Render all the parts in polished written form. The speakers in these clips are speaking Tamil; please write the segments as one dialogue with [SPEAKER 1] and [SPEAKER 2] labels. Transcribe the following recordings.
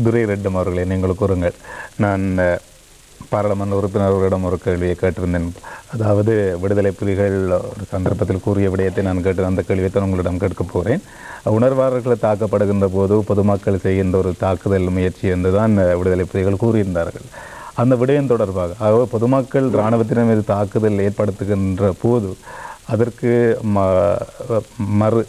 [SPEAKER 1] துரை ரெட்டம் அவர்களே, நீங்கள் கூறுங்கள். நான் பாராளுமன்ற உறுப்பினர்களிடம் ஒரு கேள்வியை கேட்டிருந்தேன். அதாவது விடுதலை புலிகள் ஒரு சந்தர்ப்பத்தில் கூறிய விடயத்தை நான் கேட்டு அந்த கேள்வியை தான் உங்களிடம் கேட்கப் போகிறேன். உணர்வாளர்கள் தாக்கப்படுகின்ற போது பொதுமக்கள் செய்கின்ற ஒரு தாக்குதல் முயற்சி என்றுதான் விடுதலை புலிகள் கூறியிருந்தார்கள். அந்த விடயம் தொடர்பாக அதாவது பொதுமக்கள் இராணுவத்தினர் மீது தாக்குதல் ஏற்படுத்துகின்ற போது அதற்கு மறு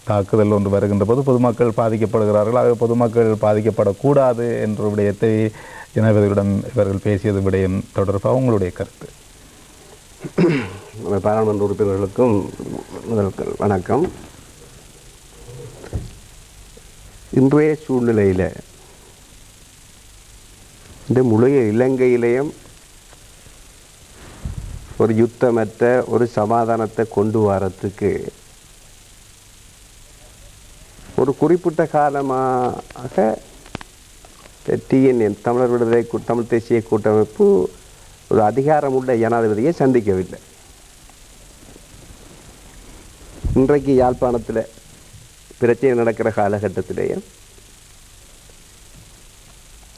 [SPEAKER 1] தாக்குதல் ஒன்று வருகின்ற போது பொதுமக்கள் பாதிக்கப்படுகிறார்கள். ஆக பொதுமக்கள் பாதிக்கப்படக்கூடாது என்ற விடயத்தை ஜனாதிபதியிடம் இவர்கள் பேசியது விடயம் தொடர்பாக உங்களுடைய கருத்து?
[SPEAKER 2] பாராளுமன்ற உறுப்பினர்களுக்கும் முதல் வணக்கம். இன்றைய சூழ்நிலையில் இந்த முழு இலங்கையிலேயும் ஒரு யுத்தமற்ற ஒரு சமாதானத்தை கொண்டு வரத்துக்கு ஒரு குறிப்பிட்ட காலமாக டிஎன்என் தமிழர் விடுதலை தமிழ் தேசிய கூட்டமைப்பு ஒரு அதிகாரமுள்ள ஜனாதிபதியை சந்திக்கவில்லை. இன்றைக்கு யாழ்ப்பாணத்தில் பிரச்சனை நடக்கிற காலகட்டத்திலேயே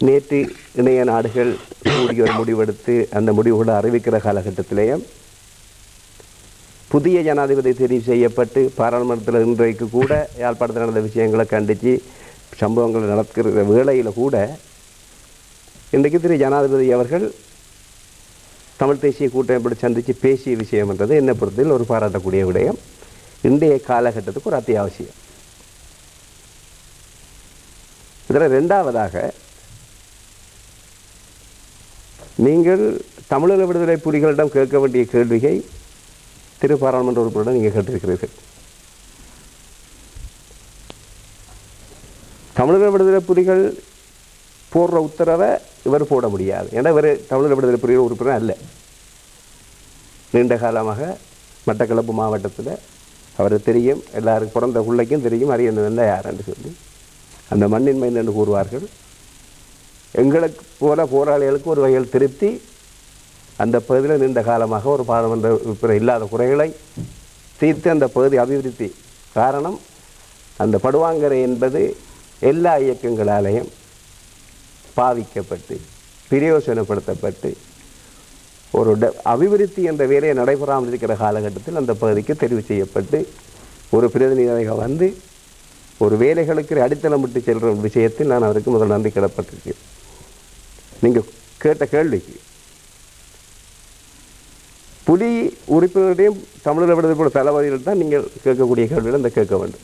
[SPEAKER 2] நேற்று இணைய நாடுகள் கூடிய ஒரு முடிவெடுத்து அந்த முடிவுகளை அறிவிக்கிற காலகட்டத்திலேயே புதிய ஜனாதிபதி தெரிவு செய்யப்பட்டு பாராளுமன்றத்தில் இன்றைக்கு கூட யாழ்ப்பாணத்தில் நடந்த விஷயங்களை கண்டித்து சம்பவங்கள் நடக்கிற வேளையில் கூட இன்றைக்கு திரு ஜனாதிபதி அவர்கள் தமிழ் தேசிய கூட்டமைப்பை சந்தித்து பேசிய விஷயம் என்றது என்னை பொறுத்தவரையில் ஒரு பாராட்டக்கூடிய விடயம். இன்றைய காலகட்டத்துக்கு ஒரு அத்தியாவசியம். இதில் ரெண்டாவதாக, நீங்கள் தமிழக விடுதலை புலிகளிடம் கேட்க வேண்டிய கேள்வியை திரு பாராளுமன்ற உறுப்பினரிடம் நீங்கள் கேட்டிருக்கிறீர்கள். தமிழக விடுதலை புலிகள் போடுற உத்தரவை இவர் போட முடியாது. ஏன்னா இவர் தமிழக விடுதலை புலிகள் உறுப்பினர் அல்ல. நீண்ட காலமாக மட்டக்களப்பு மாவட்டத்தில் அவருக்கு தெரியும், எல்லாருக்கும் பிறந்த பிள்ளைக்கும் தெரியும் அரியன் யார் என்று சொல்லி அந்த மண்ணின் மைன் என்று கூறுவார்கள். எங்களுக்கு போல போராளிகளுக்கு ஒரு வகையில் திருப்தி. அந்த பகுதியில் நீண்ட காலமாக ஒரு பாராளுமன்ற உறுப்பினர் இல்லாத குறைகளை தீர்த்து அந்த பகுதி அபிவிருத்தி. காரணம், அந்த படுவாங்கரை என்பது எல்லா இயக்கங்களாலேயும் பாவிக்கப்பட்டு பிரயோசனப்படுத்தப்பட்டு ஒரு அபிவிருத்தி என்ற வேலையை நடைபெறாமல் இருக்கிற காலகட்டத்தில் அந்த பகுதிக்கு தெரிவு செய்யப்பட்டு ஒரு பிரதிநிதியாக வந்து ஒரு வேலைகளுக்கு அடித்தளம் விட்டு செல்கிற விஷயத்தில் நான் அவருக்கு முதல் நன்றி கிடப்பட்டிருக்கேன். நீங்கள் கேட்ட கேள்விக்கு புலி உறுப்பினருடையும் தமிழக விடுதலை தளபதிகள் தான் நீங்கள் கேட்கக்கூடிய கேள்வியில் அந்த கேட்க வேண்டும்.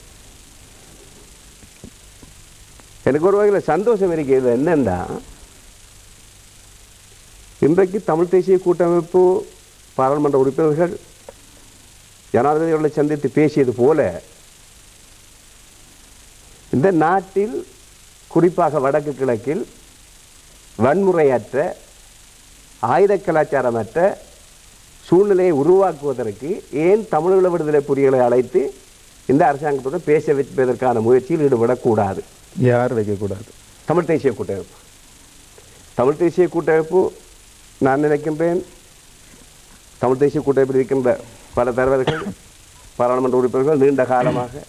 [SPEAKER 2] எனக்கு ஒரு வகையில் சந்தோஷம் இருக்கிறது. என்னென்னா, இன்றைக்கு தமிழ் தேசிய கூட்டமைப்பு பாராளுமன்ற உறுப்பினர்கள் ஜனாதிபதிகளை சந்தித்து பேசியது போல இந்த நாட்டில் குறிப்பாக வடக்கு கிழக்கில் வன்முறையற்ற ஆயுத கலாச்சாரமற்ற சூழ்நிலையை உருவாக்குவதற்கு ஏன் தமிழக விடுதலை புலிகளை அழைத்து இந்த அரசாங்கத்துடன் பேச வைப்பதற்கான முயற்சியில் ஈடுபடக்கூடாது?
[SPEAKER 1] யார் வைக்கக்கூடாது?
[SPEAKER 2] தமிழ் தேசிய கூட்டமைப்பு. தமிழ் தேசிய கூட்டமைப்பு நான் நினைக்கின்றேன், தமிழ் தேசிய கூட்டமைப்பில் இருக்கின்ற பல தலைவர்கள் பாராளுமன்ற உறுப்பினர்கள் நீண்ட காலமாக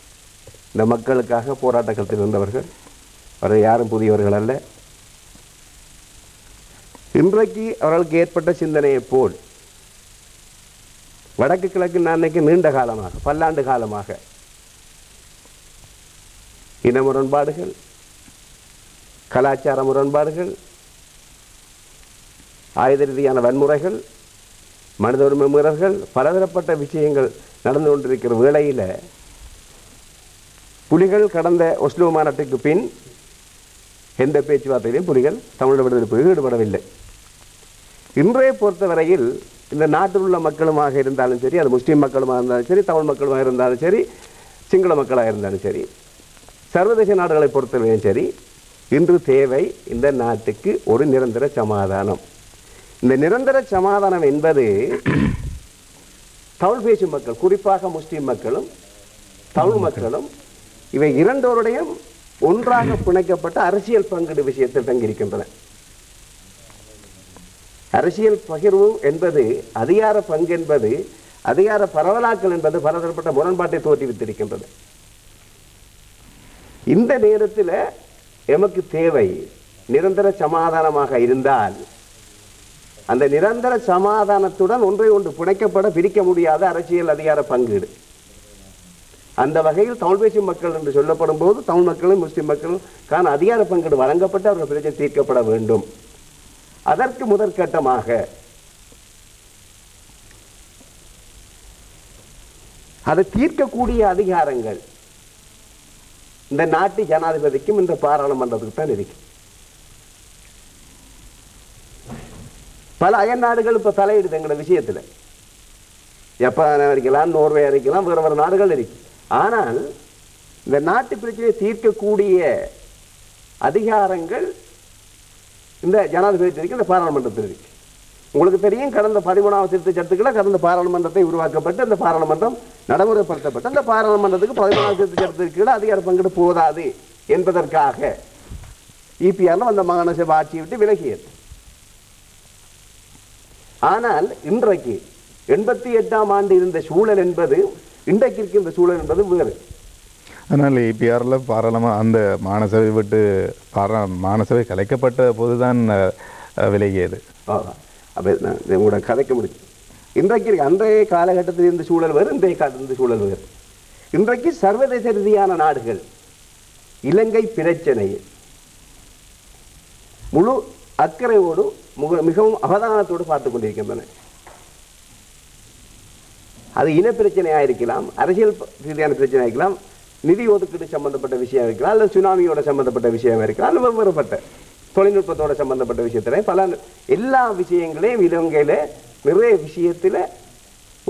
[SPEAKER 2] இந்த மக்களுக்காக போராட்டத்தில் இருந்தவர்கள். அவர்கள் யாரும் புதியவர்கள் அல்ல. இன்றைக்கு அவர்களுக்கு ஏற்பட்ட சிந்தனையை போல் வடக்கு கிழக்கு நான் நினைக்க நீண்ட காலமாக பல்லாண்டு காலமாக இன முரண்பாடுகள், கலாச்சார முரண்பாடுகள், ஆயுத ரீதியான வன்முறைகள், மனித உரிமை மீறல்கள், பலதரப்பட்ட விஷயங்கள் நடந்து கொண்டிருக்கிற வேளையில் புலிகள் கடந்த ஒஸ்லோ மாநாட்டுக்கு பின் எந்த பேச்சுவார்த்தையிலும் புலிகள் தமிழக விடுதலை புலிகள் ஈடுபடவில்லை. இன்றைய பொறுத்தவரையில் இந்த நாட்டில் உள்ள மக்களுமாக இருந்தாலும் சரி, அது முஸ்லீம் மக்களுமாக இருந்தாலும் சரி, தமிழ் மக்களுமாக இருந்தாலும் சரி, சிங்கள மக்களாக இருந்தாலும் சரி, சர்வதேச நாடுகளை பொறுத்தவரையும் சரி, இன்று தேவை இந்த நாட்டுக்கு ஒரு நிரந்தர சமாதானம். இந்த நிரந்தர சமாதானம் என்பது தமிழ் பேசும் மக்கள், குறிப்பாக முஸ்லீம் மக்களும் தமிழ் மக்களும், இவை இரண்டோருடையும் ஒன்றாக பிணைக்கப்பட்ட அரசியல் பங்கீடு விஷயத்தில் தங்கியிருக்கின்றன. அரசியல் பகிர்வு என்பது, அதிகார பங்கு என்பது, அதிகார பரவலாக்கல் என்பது பலதரப்பட்ட முரண்பாட்டை தோற்றுவித்திருக்கின்றது. இந்த நேரத்தில் எமக்கு தேவை நிரந்தர சமாதானமாக இருந்தால் அந்த நிரந்தர சமாதானத்துடன் ஒன்றை ஒன்று பிணைக்கப்பட பிரிக்க முடியாத அரசியல் அதிகார பங்கீடு. அந்த வகையில் தமிழ் பேசும் மக்கள் என்று சொல்லப்படும் போது தமிழ் மக்களும் முஸ்லிம் மக்களுக்கான அதிகார பங்கீடு வழங்கப்பட்டு அவர்கள் பிரச்சனை தீர்க்கப்பட வேண்டும். அதற்கு முதற்கட்டமாக அதை தீர்க்கக்கூடிய அதிகாரங்கள் இந்த நாட்டு ஜனாதிபதிக்கும் இந்த பாராளுமன்றத்துக்கு தான் இருக்கு. பல அயல் நாடுகள் இப்ப தலையிடுது எங்களோட விஷயத்துல. ஜப்பான் இருக்கலாம், நோர்வே இருக்கலாம், வேறு வேறு நாடுகள் இருக்கு. ஆனால் இந்த நாட்டு பிரச்சனையை தீர்க்கக்கூடிய அதிகாரங்கள் இந்த ஜனாதிபதி இருக்கு, இந்த பாராளுமன்றத்தில் இருக்கு. உங்களுக்கு தெரியும், கடந்த 13ஆம் திருத்த சட்டத்துக்குள்ள கடந்த பாராளுமன்றத்தை உருவாக்கப்பட்டு அந்த பாராளுமன்றம் நடைமுறைப்படுத்தப்பட்டு அந்த பாராளுமன்றத்துக்கு 13ஆம் திருத்த சட்டத்திற்கு அதிகார பங்கீடு போதாது என்பதற்காக இபிஆர் அந்த மாகாண சபை ஆட்சியை விட்டு விலகியது. ஆனால் இன்றைக்கு 88ஆம் ஆண்டு இருந்த சூழல் என்பது இன்றைக்கு இருக்கின்ற சூழல் என்பது வேறு.
[SPEAKER 1] ஆனால் இபிஆர்ல பாராளுமன்ற அந்த மாநசபை விட்டு மாநசபை கலைக்கப்பட்ட போதுதான் விலகியது.
[SPEAKER 2] அப்போ உங்களோட கதைக்க முடியும். இன்றைக்கு அன்றைய காலகட்டத்தில் இருந்த சூழல் வேறு, இன்றைய காலத்தில் இருந்த சூழல் வேறு. இன்றைக்கு சர்வதேச ரீதியான நாடுகள் இலங்கை பிரச்சனையை முழு அக்கறையோடு மிகவும் அவதானத்தோடு பார்த்துக் கொண்டிருக்கின்றன. அது இன பிரச்சனையாக இருக்கலாம், அரசியல் ரீதியான பிரச்சனையாக இருக்கலாம், நிதி ஒதுக்கீடு சம்பந்தப்பட்ட விஷயம் இருக்கலாம், அல்லது சுனாமியோட சம்பந்தப்பட்ட விஷயம் இருக்கலாம், அல்லது வெவ்வேறுபட்ட தொழில்நுட்பத்தோட சம்பந்தப்பட்ட விஷயத்துல பல எல்லா விஷயங்களையும் இலங்கையில நிறைய விஷயத்துல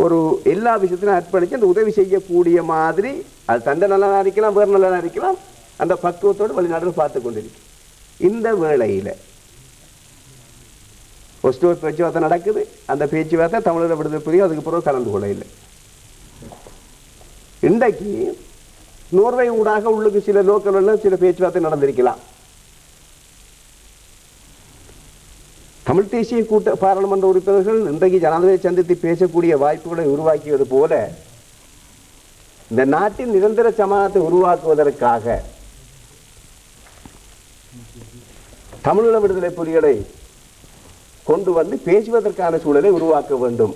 [SPEAKER 2] ஒரு எல்லா விஷயத்திலும் அர்ப்பணிச்சு அந்த உதவி செய்யக்கூடிய மாதிரி அது தண்டை நல்லா இருக்கலாம், வேறு நல்லா இருக்கலாம், அந்த பக்குவத்தோடு வெளிநாடுகள் பார்த்து கொண்டிருக்கு. இந்த வேளையில ஒஸ்டோ பேச்சுவார்த்தை நடக்குது. அந்த பேச்சுவார்த்தை தமிழக விடுதலை புரியும் அதுக்கு பிறகு கலந்து கொள்ள இல்லை. இன்றைக்கு நோர்வே ஊடாக உள்ளுக்கு சில லோக்கல் சில பேச்சுவார்த்தை நடந்திருக்கலாம். தமிழ் தேசிய கூட்ட பாராளுமன்ற உறுப்பினர்கள் இன்றைக்கு ஜனாதிபதியை சந்தித்து பேசக்கூடிய வாய்ப்புகளை உருவாக்கியது போல இந்த நாட்டின் நிரந்தர சமாதானத்தை உருவாக்குவதற்காக தமிழீழ விடுதலை புலிகளை கொண்டு வந்து பேசுவதற்கான சூழலை உருவாக்க வேண்டும்.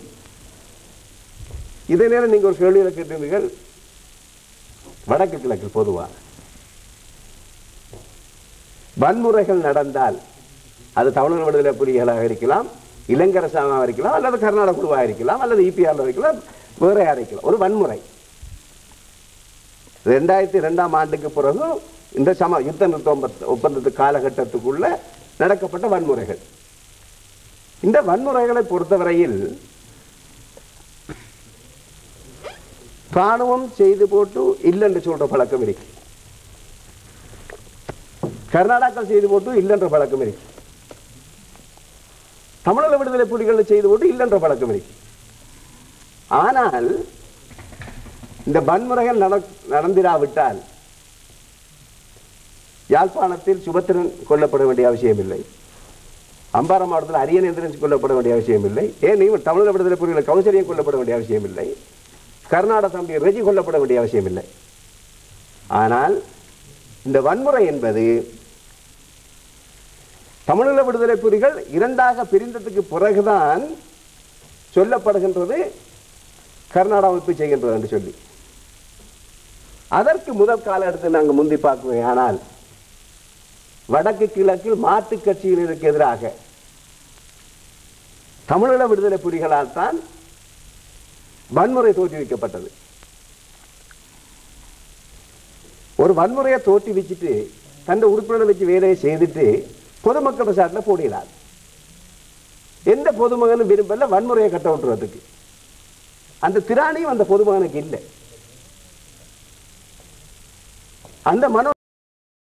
[SPEAKER 2] இதே நேரம் நீங்கள் ஒரு கேள்வியை கேட்டீர்கள், வடக்கு கிழக்கில் பொதுவாக வன்முறைகள் நடந்தால் அது தமிழக விடுதலை புலிகளாக இருக்கலாம், இலங்கை அரசாங்கமாக இருக்கலாம், அல்லது கர்நாடக குழுவாக இருக்கலாம், அல்லது இபிஆர் இருக்கலாம், வேற இருக்கலாம். ஒரு வன்முறை 2002ஆம் ஆண்டுக்கு பிறகு இந்த யுத்த நிறுத்த ஒப்பந்தத்து காலகட்டத்துக்குள்ள நடக்கப்பட்ட வன்முறைகள். இந்த வன்முறைகளை பொறுத்தவரையில் ராணுவம் செய்து போட்டு இல்லைன்னு சொல்ற பழக்கம் இருக்கு, கர்நாடகாக்கள் செய்து போட்டு இல்லைன்ற பழக்கம் இருக்கு, தமிழக விடுதலை புலிகள் செய்து போட்டு இல்லைன்ற பழக்கம் இருக்கு. ஆனால் இந்த வன்முறைகள் நடந்திராவிட்டால் யாழ்ப்பாணத்தில் சுபத்திரன் கொல்லப்பட வேண்டிய அவசியம் இல்லை, அம்பாறை மாவட்டத்தில் அரியநேந்திரன் கொல்லப்பட வேண்டிய அவசியம் இல்லை, ஏன் தமிழக விடுதலை புலிகள் கௌசல்யம் கொல்லப்பட வேண்டிய அவசியம் இல்லை, கர்நாடக தம்பி ரெஜி கொல்லப்பட வேண்டிய அவசியம் இல்லை. ஆனால் இந்த வன்முறை என்பது தமிழீழ விடுதலை புலிகள் இரண்டாக பிரிந்ததுக்கு பிறகுதான் சொல்லப்படுகின்றது, கர்நாடக அமைப்பு செய்கின்றது என்று சொல்லி. அதற்கு முதல் காலகட்டத்தில் நாங்கள் முந்தி பார்க்குவோம். ஆனால் வடக்கு கிழக்கில் மாற்று கட்சியினருக்கு எதிராக தமிழீழ விடுதலை புலிகளால் தான் வன்முறை தோற்றுவிக்கப்பட்டது. ஒரு வன்முறையை தோற்றுவிச்சுட்டு தன் உறுப்பினரை வச்சு வேலையை செய்துட்டு பொதுமக்கள் சாட்டில் போடுகிறார். எந்த பொதுமகனும் விரும்பல வன்முறையை கட்ட விட்டுறதுக்கு. அந்த திராணியும் அந்த பொதுமகனுக்கு இல்லை. அந்த மனோ